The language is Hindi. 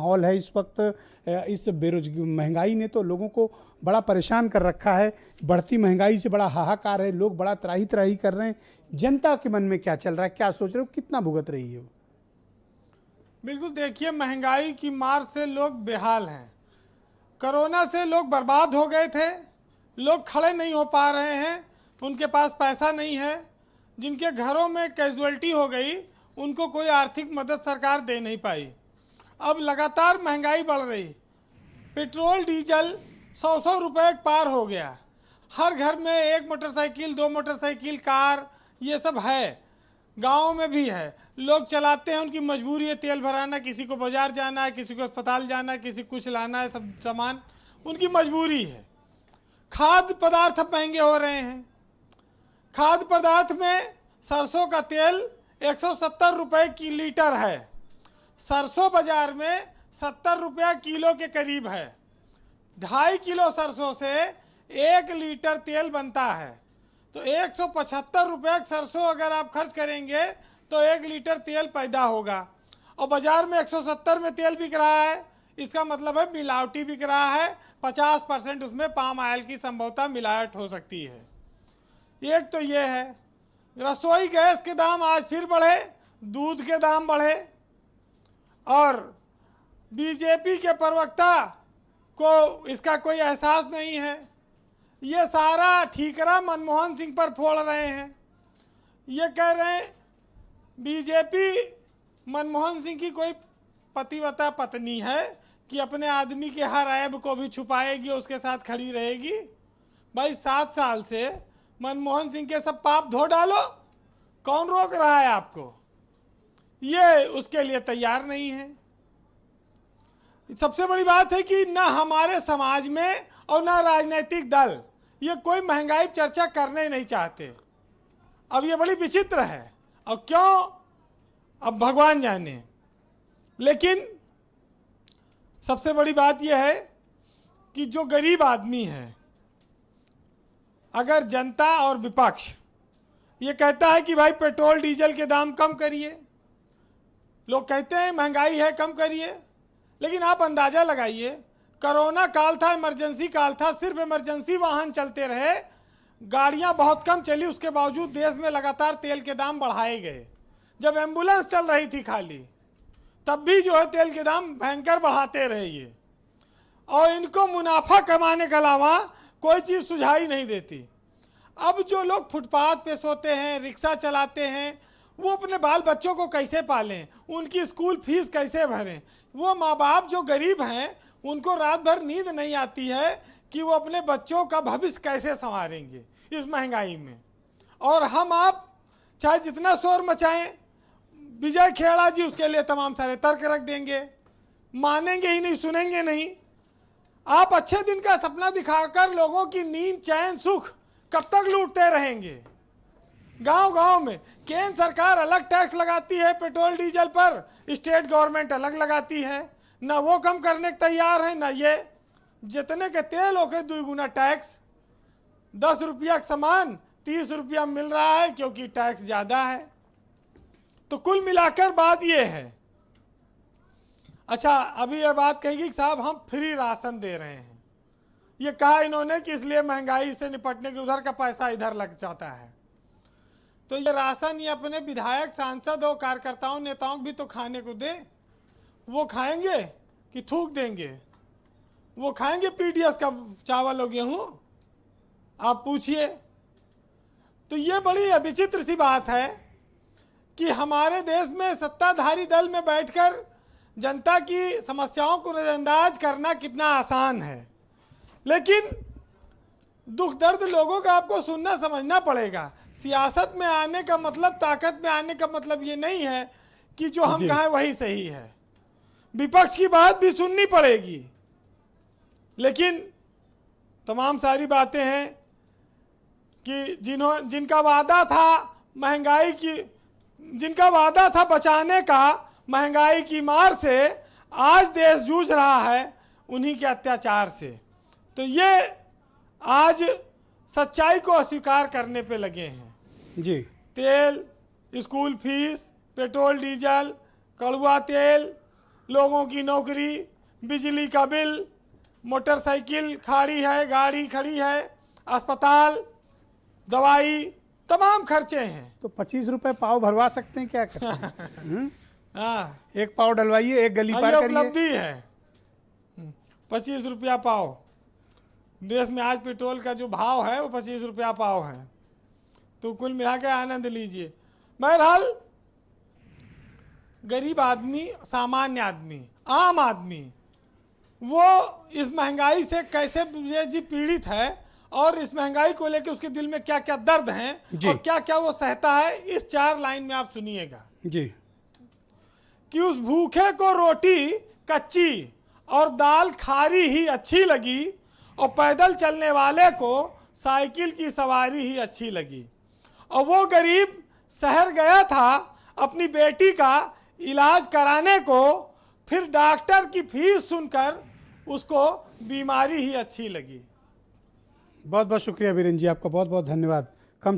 माहौल है इस वक्त। इस महंगाई ने तो लोगों को बड़ा परेशान कर रखा है। बढ़ती महंगाई से बड़ा हाहाकार है, लोग बड़ा त्राही त्राही कर रहे हैं। जनता के मन में क्या चल रहा है, क्या सोच रहे हो, कितना भुगत रही है वो? बिल्कुल, देखिए महंगाई की मार से लोग बेहाल हैं। कोरोना से लोग बर्बाद हो गए थे, लोग खड़े नहीं हो पा रहे हैं, उनके पास पैसा नहीं है। जिनके घरों में कैजुअल्टी हो गई उनको कोई आर्थिक मदद सरकार दे नहीं पाई। अब लगातार महंगाई बढ़ रही, पेट्रोल डीजल 100 रुपये पार हो गया। हर घर में एक मोटरसाइकिल, 2 मोटरसाइकिल, कार, ये सब है। गाँव में भी है, लोग चलाते हैं, उनकी मजबूरी है तेल भराना, किसी को बाजार जाना है, किसी को अस्पताल जाना है, किसी कुछ लाना है, सब सामान उनकी मजबूरी है। खाद्य पदार्थ अब महंगे हो रहे हैं। खाद्य पदार्थ में सरसों का तेल 170 रुपये की लीटर है। सरसों बाजार में 70 रुपया किलो के करीब है। 2.5 किलो सरसों से 1 लीटर तेल बनता है। तो 175 रुपये सरसों अगर आप खर्च करेंगे तो 1 लीटर तेल पैदा होगा। और बाजार में 170 में तेल बिक रहा है, इसका मतलब है मिलावटी बिक रहा है। 50% उसमें पाम ऑयल की संभवतः मिलावट हो सकती है। एक तो ये है। रसोई गैस के दाम आज फिर बढ़े, दूध के दाम बढ़े, और बीजेपी के प्रवक्ता को इसका कोई एहसास नहीं है। ये सारा ठीकरा मनमोहन सिंह पर फोड़ रहे हैं। ये कह रहे हैं बीजेपी मनमोहन सिंह की कोई पतिव्रता पत्नी है कि अपने आदमी के हर ऐब को भी छुपाएगी, उसके साथ खड़ी रहेगी। भाई 7 साल से मनमोहन सिंह के सब पाप धो डालो, कौन रोक रहा है आपको? ये उसके लिए तैयार नहीं है। सबसे बड़ी बात है कि ना हमारे समाज में और ना राजनीतिक दल ये कोई महंगाई चर्चा करने नहीं चाहते। अब ये बड़ी विचित्र है, और क्यों अब भगवान जाने। लेकिन सबसे बड़ी बात यह है कि जो गरीब आदमी है, अगर जनता और विपक्ष ये कहता है कि भाई पेट्रोल डीजल के दाम कम करिए, लोग कहते हैं महंगाई है कम करिए, लेकिन आप अंदाज़ा लगाइए, कोरोना काल था, इमरजेंसी काल था, सिर्फ इमरजेंसी वाहन चलते रहे, गाड़ियां बहुत कम चली, उसके बावजूद देश में लगातार तेल के दाम बढ़ाए गए। जब एम्बुलेंस चल रही थी खाली, तब भी जो है तेल के दाम भयंकर बढ़ाते रहे ये। और इनको मुनाफा कमाने के अलावा कोई चीज़ सुझाई नहीं देती। अब जो लोग फुटपाथ पे सोते हैं, रिक्शा चलाते हैं, वो अपने बाल बच्चों को कैसे पालें, उनकी स्कूल फीस कैसे भरें? वो माँ बाप जो गरीब हैं उनको रात भर नींद नहीं आती है कि वो अपने बच्चों का भविष्य कैसे संवारेंगे इस महंगाई में। और हम आप चाहे जितना शोर मचाएं, विजय खेड़ा जी उसके लिए तमाम सारे तर्क रख देंगे, मानेंगे ही नहीं, सुनेंगे नहीं। आप अच्छे दिन का सपना दिखाकर लोगों की नींद, चैन, सुख कब तक लूटते रहेंगे? गांव गांव में केंद्र सरकार अलग टैक्स लगाती है पेट्रोल डीजल पर, स्टेट गवर्नमेंट अलग लगाती है, ना वो कम करने को तैयार है ना ये। जितने के तेल हो के 2 गुना टैक्स, 10 रुपया का सामान 30 रुपया मिल रहा है क्योंकि टैक्स ज़्यादा है। तो कुल मिलाकर बात ये है। अच्छा, अभी ये बात कहेगी कि साहब हम फ्री राशन दे रहे हैं, ये कहा इन्होंने कि इसलिए महंगाई से निपटने के उधर का पैसा इधर लग जाता है। तो ये राशन ये अपने विधायक, सांसद और कार्यकर्ताओं, नेताओं भी तो खाने को दे। वो खाएंगे कि थूक देंगे? वो खाएंगे पीडीएस का चावल और गेहूँ? आप पूछिए। तो ये बड़ी विचित्र सी बात है कि हमारे देश में सत्ताधारी दल में बैठकर जनता की समस्याओं को नजरअंदाज करना कितना आसान है, लेकिन दुख दर्द लोगों का आपको सुनना समझना पड़ेगा। सियासत में आने का मतलब, ताकत में आने का मतलब ये नहीं है कि जो हम कहें वही सही है। विपक्ष की बात भी सुननी पड़ेगी, लेकिन तमाम सारी बातें हैं कि जिनका वादा था महंगाई की, जिनका वादा था बचाने का महंगाई की मार से, आज देश जूझ रहा है उन्हीं के अत्याचार से। तो ये आज सच्चाई को अस्वीकार करने पे लगे हैं जी। तेल, स्कूल फीस, पेट्रोल डीजल, कड़वा तेल, लोगों की नौकरी, बिजली का बिल, मोटरसाइकिल खड़ी है, गाड़ी खड़ी है, अस्पताल, दवाई, तमाम खर्चे हैं। तो 25 रुपए पाव भरवा सकते हैं, क्या करते हैं? हाँ, एक पाव डलवाइए, एक गली पार ये करिए। उपलब्धि है। 25 रुपया पाव। देश में आज पेट्रोल का जो भाव है वो 25 रुपया पाव है। तो कुल मिला के आनंद लीजिए। बहरहाल गरीब आदमी, सामान्य आदमी, आम आदमी, वो इस महंगाई से कैसे जी पीड़ित है और इस महंगाई को लेकर उसके दिल में क्या क्या दर्द हैं और क्या क्या वो सहता है, इस 4 लाइन में आप सुनिएगा जी। कि उस भूखे को रोटी कच्ची और दाल खारी ही अच्छी लगी और पैदल चलने वाले को साइकिल की सवारी ही अच्छी लगी। और वो गरीब शहर गया था अपनी बेटी का इलाज कराने को, फिर डॉक्टर की फीस सुनकर उसको बीमारी ही अच्छी लगी। बहुत बहुत शुक्रिया वीरेन जी, आपका बहुत बहुत धन्यवाद। कम